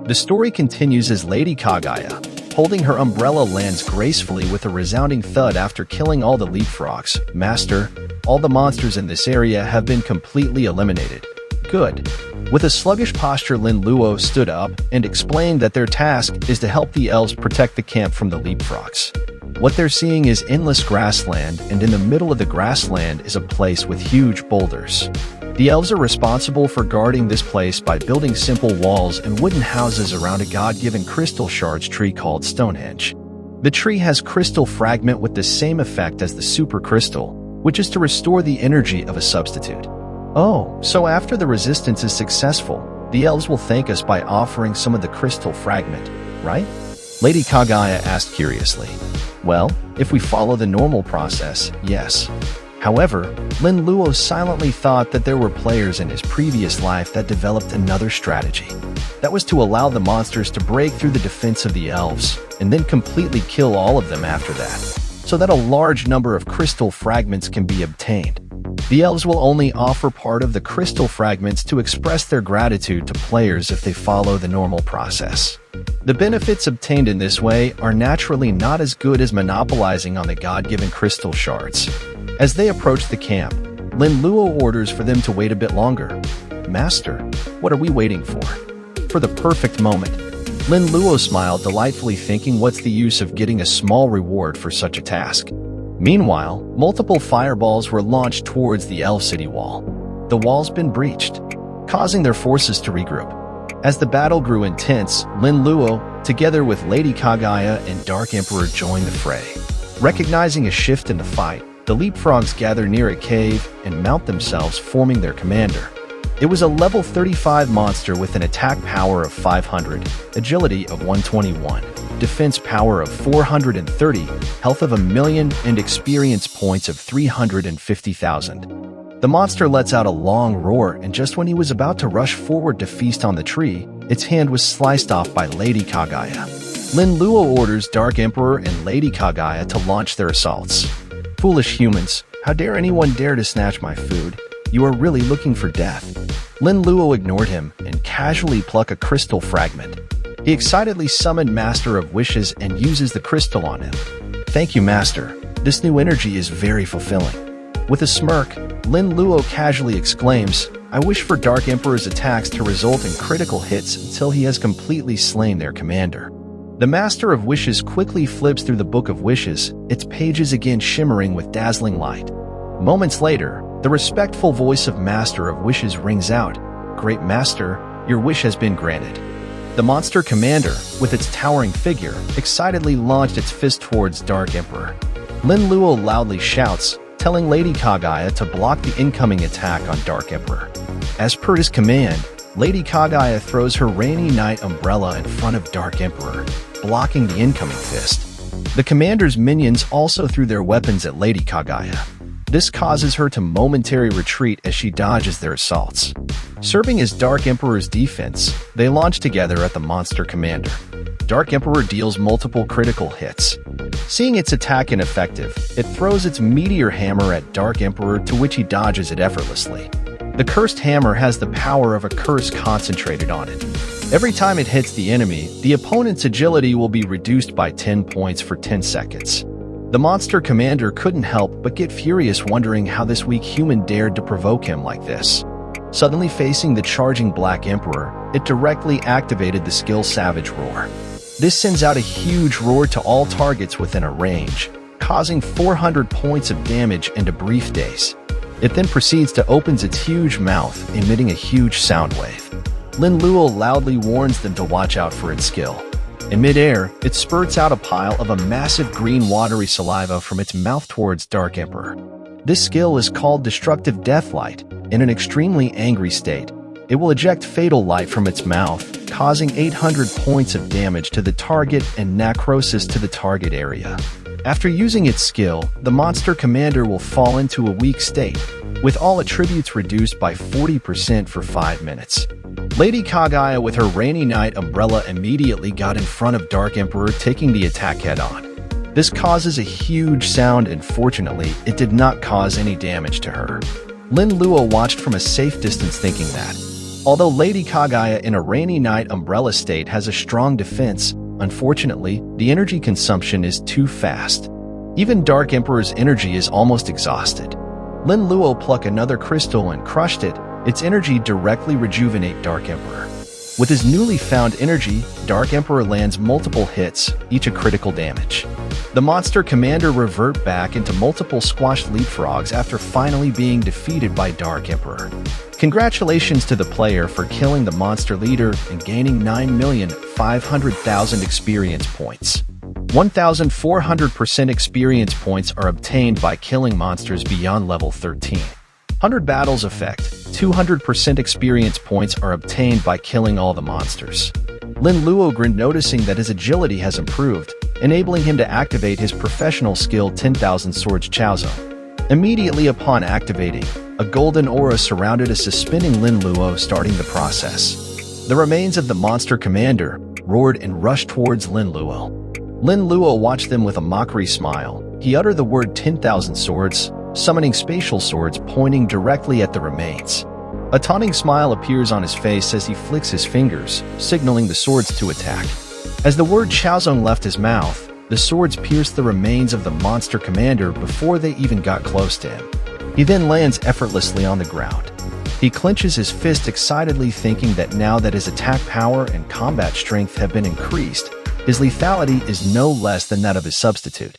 The story continues as Lady Kaguya, holding her umbrella, lands gracefully with a resounding thud after killing all the leapfrogs. Master, all the monsters in this area have been completely eliminated. Good. With a sluggish posture, Lin Luo stood up and explained that their task is to help the elves protect the camp from the leapfrogs. What they're seeing is endless grassland, and in the middle of the grassland is a place with huge boulders. The elves are responsible for guarding this place by building simple walls and wooden houses around a god-given crystal shards tree called Stonehenge. The tree has crystal fragment with the same effect as the super crystal, which is to restore the energy of a substitute. Oh, so after the resistance is successful, the elves will thank us by offering some of the crystal fragment, right? Lady Kaguya asked curiously. Well, if we follow the normal process, yes. However, Lin Luo silently thought that there were players in his previous life that developed another strategy. That was to allow the monsters to break through the defense of the elves, and then completely kill all of them after that, so that a large number of crystal fragments can be obtained. The elves will only offer part of the crystal fragments to express their gratitude to players if they follow the normal process. The benefits obtained in this way are naturally not as good as monopolizing on the god-given crystal shards. As they approach the camp, Lin Luo orders for them to wait a bit longer. Master, what are we waiting for? For the perfect moment. Lin Luo smiled delightfully, thinking, what's the use of getting a small reward for such a task? Meanwhile, multiple fireballs were launched towards the elf city wall. The wall's been breached, causing their forces to regroup. As the battle grew intense, Lin Luo, together with Lady Kaguya and Dark Emperor, joined the fray. Recognizing a shift in the fight, the leapfrogs gather near a cave and mount themselves, forming their commander. It was a level 35 monster with an attack power of 500, agility of 121, defense power of 430, health of 1,000,000, and experience points of 350,000. The monster lets out a long roar, and just when he was about to rush forward to feast on the tree, its hand was sliced off by Lady Kaguya. Lin Luo orders Dark Emperor and Lady Kaguya to launch their assaults. Foolish humans, how dare anyone dare to snatch my food? You are really looking for death. Lin Luo ignored him and casually plucked a crystal fragment. He excitedly summoned Master of Wishes and uses the crystal on him. Thank you, Master. This new energy is very fulfilling. With a smirk, Lin Luo casually exclaims, I wish for Dark Emperor's attacks to result in critical hits until he has completely slain their commander. The Master of Wishes quickly flips through the Book of Wishes, its pages again shimmering with dazzling light. Moments later, the respectful voice of Master of Wishes rings out, Great Master, your wish has been granted. The monster commander, with its towering figure, excitedly launched its fist towards Dark Emperor. Lin Luo loudly shouts, telling Lady Kaguya to block the incoming attack on Dark Emperor. As per his command, Lady Kaguya throws her Rainy Night umbrella in front of Dark Emperor, blocking the incoming fist. The commander's minions also threw their weapons at Lady Kaguya. This causes her to momentary retreat as she dodges their assaults. Serving as Dark Emperor's defense, they launch together at the monster commander. Dark Emperor deals multiple critical hits. Seeing its attack ineffective, it throws its meteor hammer at Dark Emperor, to which he dodges it effortlessly. The cursed hammer has the power of a curse concentrated on it. Every time it hits the enemy, the opponent's agility will be reduced by 10 points for 10 seconds. The monster commander couldn't help but get furious, wondering how this weak human dared to provoke him like this. Suddenly facing the charging Black Emperor, it directly activated the skill Savage Roar. This sends out a huge roar to all targets within a range, causing 400 points of damage in a brief daze. It then proceeds to open its huge mouth, emitting a huge sound wave. Lin Luo loudly warns them to watch out for its skill. In midair, it spurts out a pile of a massive green watery saliva from its mouth towards Dark Emperor. This skill is called Destructive Death Light. In an extremely angry state, it will eject fatal light from its mouth, causing 800 points of damage to the target and necrosis to the target area. After using its skill, the monster commander will fall into a weak state, with all attributes reduced by 40% for 5 minutes. Lady Kaguya with her Rainy Night umbrella immediately got in front of Dark Emperor, taking the attack head-on. This causes a huge sound, and fortunately, it did not cause any damage to her. Lin Luo watched from a safe distance, thinking that, Although Lady Kaguya in a rainy night umbrella state has a strong defense, unfortunately, the energy consumption is too fast. Even Dark Emperor's energy is almost exhausted. Lin Luo plucked another crystal and crushed it. Its energy directly rejuvenate Dark Emperor. With his newly found energy, Dark Emperor lands multiple hits, each a critical damage. The monster commander revert back into multiple squashed leapfrogs after finally being defeated by Dark Emperor. Congratulations to the player for killing the monster leader and gaining 9,500,000 experience points. 1,400% experience points are obtained by killing monsters beyond level 13. 100 battles effect. 200% experience points are obtained by killing all the monsters. Lin Luo grinned, noticing that his agility has improved, enabling him to activate his professional skill 10,000 Swords Chaozong. Immediately upon activating, a golden aura surrounded a suspending Lin Luo, starting the process. The remains of the monster commander roared and rushed towards Lin Luo. Lin Luo watched them with a mockery smile. He uttered the word 10,000 swords, summoning spatial swords pointing directly at the remains. A taunting smile appears on his face as he flicks his fingers, signaling the swords to attack. As the word Chaozong left his mouth, the swords pierced the remains of the monster commander before they even got close to him. He then lands effortlessly on the ground. He clenches his fist excitedly, thinking that now that his attack power and combat strength have been increased, his lethality is no less than that of his substitute.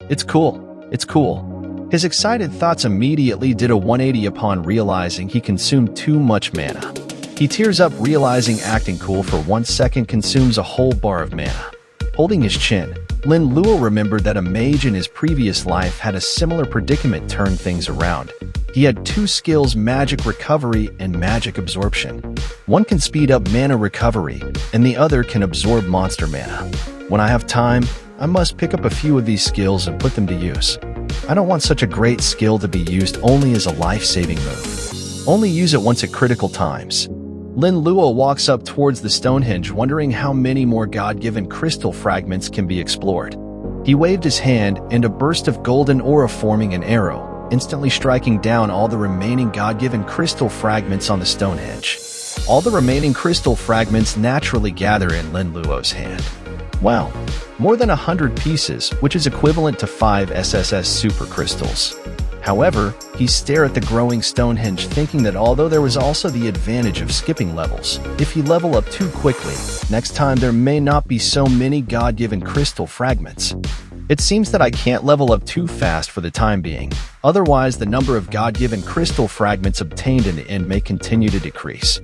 It's cool. It's cool. His excited thoughts immediately did a 180 upon realizing he consumed too much mana. He tears up, realizing acting cool for 1 second consumes a whole bar of mana. Holding his chin, Lin Luo remembered that a mage in his previous life had a similar predicament turn things around. He had two skills, magic recovery and magic absorption. One can speed up mana recovery, and the other can absorb monster mana. When I have time, I must pick up a few of these skills and put them to use. I don't want such a great skill to be used only as a life-saving move. Only use it once at critical times. Lin Luo walks up towards the Stonehenge, wondering how many more God-given crystal fragments can be explored. He waved his hand, and a burst of golden aura forming an arrow, instantly striking down all the remaining God-given crystal fragments on the Stonehenge. All the remaining crystal fragments naturally gather in Lin Luo's hand. Wow, more than 100 pieces, which is equivalent to 5 SSS super crystals. However, he stared at the growing Stonehenge, thinking that although there was also the advantage of skipping levels, if he level up too quickly, next time there may not be so many God-given crystal fragments. It seems that I can't level up too fast for the time being, otherwise the number of God-given crystal fragments obtained in the end may continue to decrease.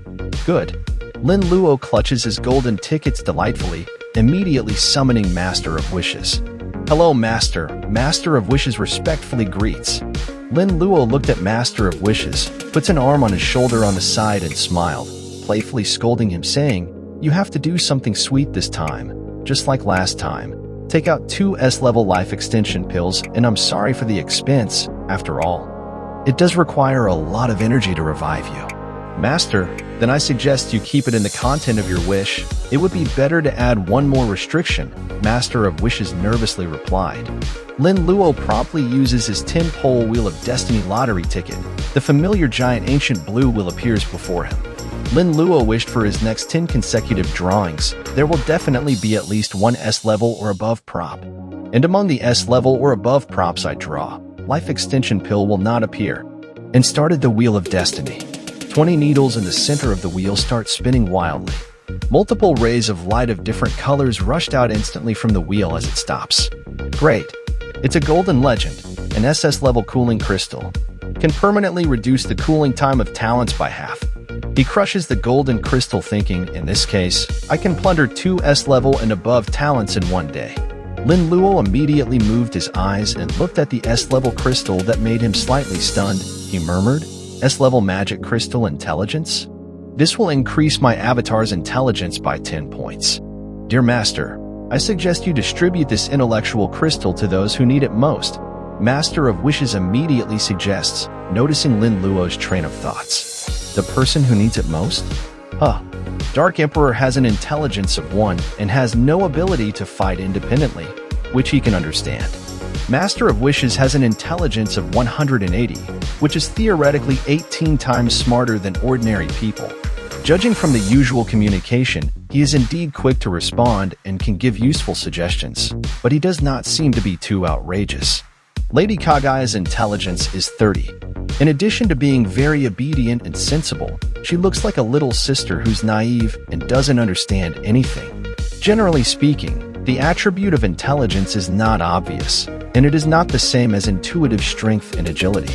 Good. Lin Luo clutches his golden tickets delightfully, immediately summoning Master of Wishes. Hello, Master. Master of Wishes respectfully greets. Lin Luo looked at Master of Wishes, puts an arm on his shoulder on the side and smiled, playfully scolding him, saying, "You have to do something sweet this time, just like last time. Take out 2 S-level life extension pills, and I'm sorry for the expense, after all. It does require a lot of energy to revive you." Master, then I suggest you keep it in the content of your wish. It would be better to add one more restriction, Master of Wishes nervously replied. Lin Luo promptly uses his 10-pole Wheel of Destiny lottery ticket. The familiar giant ancient blue wheel appears before him. Lin Luo wished for his next 10 consecutive drawings. There will definitely be at least one S-level or above prop. And among the S-level or above props I draw, life extension pill will not appear. And started the Wheel of Destiny. 20 needles in the center of the wheel start spinning wildly. Multiple rays of light of different colors rushed out instantly from the wheel as it stops. Great. It's a golden legend, an SS-level cooling crystal. Can permanently reduce the cooling time of talents by half. He crushes the golden crystal, thinking, in this case, I can plunder 2 S-level and above talents in one day. Lin Luo immediately moved his eyes and looked at the S-level crystal that made him slightly stunned. He murmured, S-level magic crystal intelligence? This will increase my avatar's intelligence by 10 points. Dear Master, I suggest you distribute this intellectual crystal to those who need it most. Master of Wishes immediately suggests, noticing Lin Luo's train of thoughts. The person who needs it most? Huh. Dark Emperor has an intelligence of 1 and has no ability to fight independently, which he can understand. Master of Wishes has an intelligence of 180, which is theoretically 18 times smarter than ordinary people. Judging from the usual communication, he is indeed quick to respond and can give useful suggestions, but he does not seem to be too outrageous. Lady Kaguya's intelligence is 30. In addition to being very obedient and sensible, she looks like a little sister who's naive and doesn't understand anything. Generally speaking, the attribute of intelligence is not obvious, and it is not the same as intuitive strength and agility.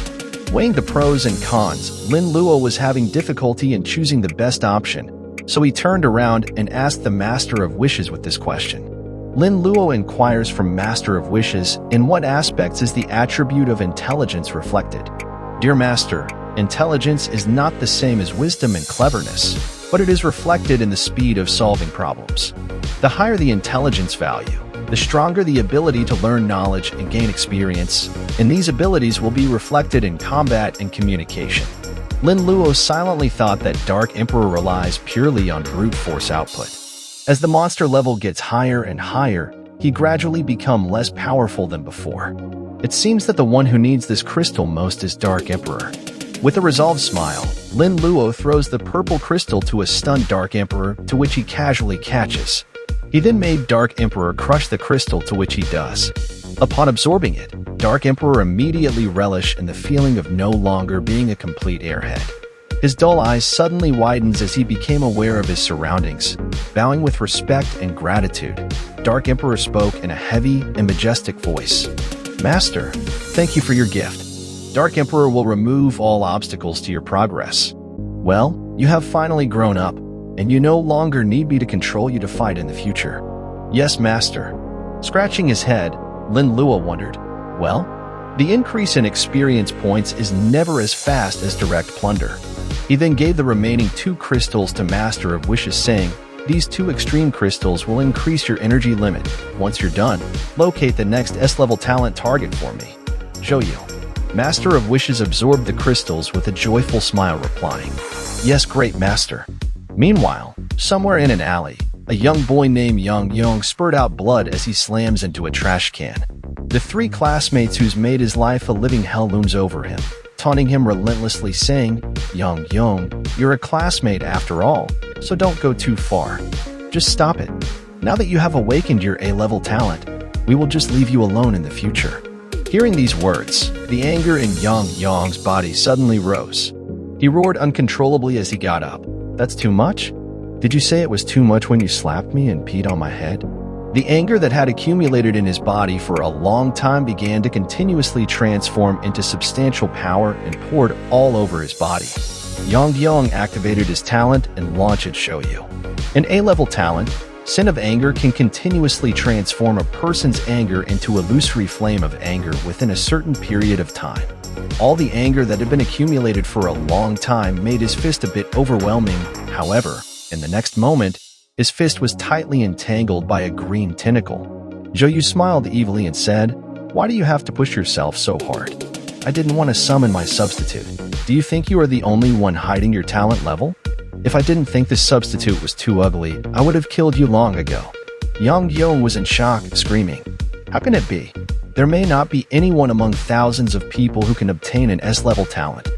Weighing the pros and cons, Lin Luo was having difficulty in choosing the best option, so he turned around and asked the Master of Wishes with this question. Lin Luo inquires from Master of Wishes, in what aspects is the attribute of intelligence reflected? Dear Master, intelligence is not the same as wisdom and cleverness, but it is reflected in the speed of solving problems. The higher the intelligence value, the stronger the ability to learn knowledge and gain experience, and these abilities will be reflected in combat and communication. Lin Luo silently thought that Dark Emperor relies purely on brute force output. As the monster level gets higher and higher, he gradually becomes less powerful than before. It seems that the one who needs this crystal most is Dark Emperor. With a resolved smile, Lin Luo throws the purple crystal to a stunned Dark Emperor, to which he casually catches. He then made Dark Emperor crush the crystal, to which he does. Upon absorbing it, Dark Emperor immediately relished in the feeling of no longer being a complete airhead. His dull eyes suddenly widens as he became aware of his surroundings. Bowing with respect and gratitude, Dark Emperor spoke in a heavy and majestic voice. Master, thank you for your gift. Dark Emperor will remove all obstacles to your progress. Well, you have finally grown up, and you no longer need me to control you to fight in the future. Yes, Master. Scratching his head, Lin Luo wondered, well, the increase in experience points is never as fast as direct plunder. He then gave the remaining 2 crystals to Master of Wishes, saying, these 2 extreme crystals will increase your energy limit. Once you're done, locate the next S-level talent target for me. Zhou. Master of Wishes absorbed the crystals with a joyful smile, replying, yes, great Master. Meanwhile, somewhere in an alley, a young boy named Yang Yong spurted out blood as he slams into a trash can. The 3 classmates who's made his life a living hell looms over him, taunting him relentlessly, saying, Yang Yong, you're a classmate after all, so don't go too far. Just stop it. Now that you have awakened your A-level talent, we will just leave you alone in the future. Hearing these words, the anger in Yang Yong's body suddenly rose. He roared uncontrollably as he got up. That's too much? Did you say it was too much when you slapped me and peed on my head? The anger that had accumulated in his body for a long time began to continuously transform into substantial power and poured all over his body. Yang Yong activated his talent and launched Shoyu. An A-level talent, Sin of Anger, can continuously transform a person's anger into a illusory flame of anger within a certain period of time. All the anger that had been accumulated for a long time made his fist a bit overwhelming. However, in the next moment, his fist was tightly entangled by a green tentacle. Zhou smiled evilly and said, why do you have to push yourself so hard? I didn't want to summon my substitute. Do you think you are the only one hiding your talent level? If I didn't think this substitute was too ugly, I would have killed you long ago. Yang Yong was in shock, screaming, how can it be? There may not be anyone among thousands of people who can obtain an S-level talent.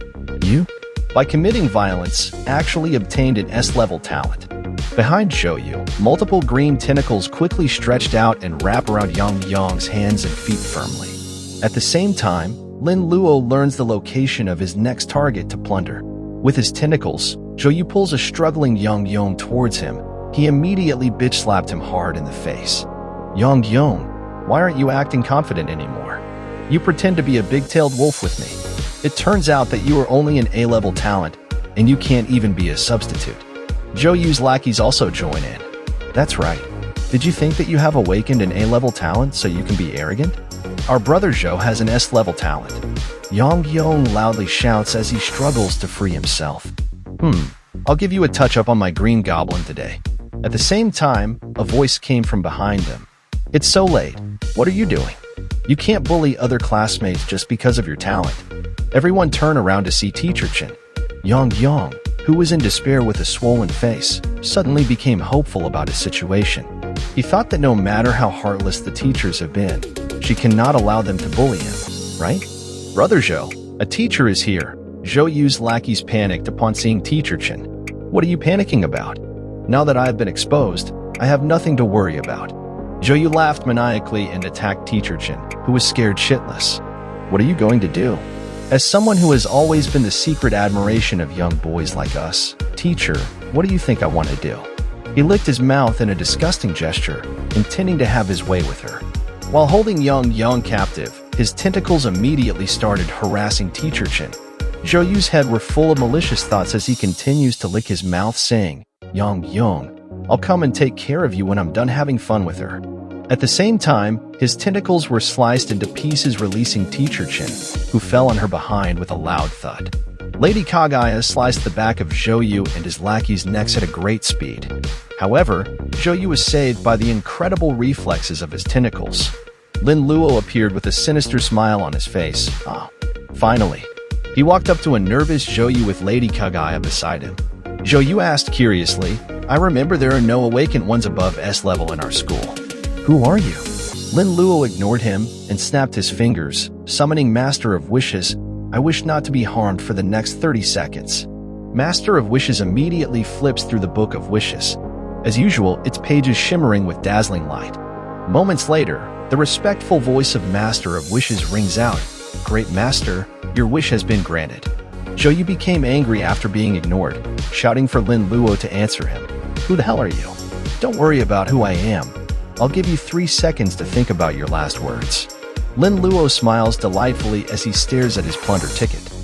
You, by committing violence, actually obtained an S-level talent. Behind Zhou, multiple green tentacles quickly stretched out and wrap around Yang Yong's hands and feet firmly. At the same time, Lin Luo learns the location of his next target to plunder. With his tentacles, Zhou pulls a struggling Yang Yong towards him. He immediately bitch-slapped him hard in the face. Yang Yong, why aren't you acting confident anymore? You pretend to be a big-tailed wolf with me. It turns out that you are only an A-level talent, and you can't even be a substitute. Zhou's lackeys also join in. That's right. Did you think that you have awakened an A-level talent so you can be arrogant? Our brother Zhou has an S-level talent. Yang Yong loudly shouts as he struggles to free himself. I'll give you a touch-up on my green goblin today. At the same time, a voice came from behind them. It's so late. What are you doing? You can't bully other classmates just because of your talent. Everyone turned around to see Teacher Chen. Yang Yong, who was in despair with a swollen face, suddenly became hopeful about his situation. He thought that no matter how heartless the teachers have been, she cannot allow them to bully him, right? Brother Zhou, a teacher is here. Zhou's lackeys panicked upon seeing Teacher Chen. What are you panicking about? Now that I have been exposed, I have nothing to worry about. Zhou laughed maniacally and attacked Teacher Chen, who was scared shitless. What are you going to do? As someone who has always been the secret admiration of young boys like us, teacher, what do you think I want to do? He licked his mouth in a disgusting gesture, intending to have his way with her. While holding Yang captive, his tentacles immediately started harassing Teacher Chen. Zhou head were full of malicious thoughts as he continues to lick his mouth, saying, Yang, I'll come and take care of you when I'm done having fun with her. At the same time, his tentacles were sliced into pieces, releasing Teacher Chen, who fell on her behind with a loud thud. Lady Kaguya sliced the back of Zhou and his lackey's necks at a great speed. However, Zhou was saved by the incredible reflexes of his tentacles. Lin Luo appeared with a sinister smile on his face. Finally. He walked up to a nervous Zhou with Lady Kaguya beside him. Zhou asked curiously, I remember there are no awakened ones above S level in our school. Who are you? Lin Luo ignored him and snapped his fingers, summoning Master of Wishes. I wish not to be harmed for the next 30 seconds. Master of Wishes immediately flips through the Book of Wishes. As usual, its pages shimmering with dazzling light. Moments later, the respectful voice of Master of Wishes rings out. Great Master, your wish has been granted. Zhou became angry after being ignored, shouting for Lin Luo to answer him. Who the hell are you? Don't worry about who I am. I'll give you 3 seconds to think about your last words. Lin Luo smiles delightfully as he stares at his plunder ticket.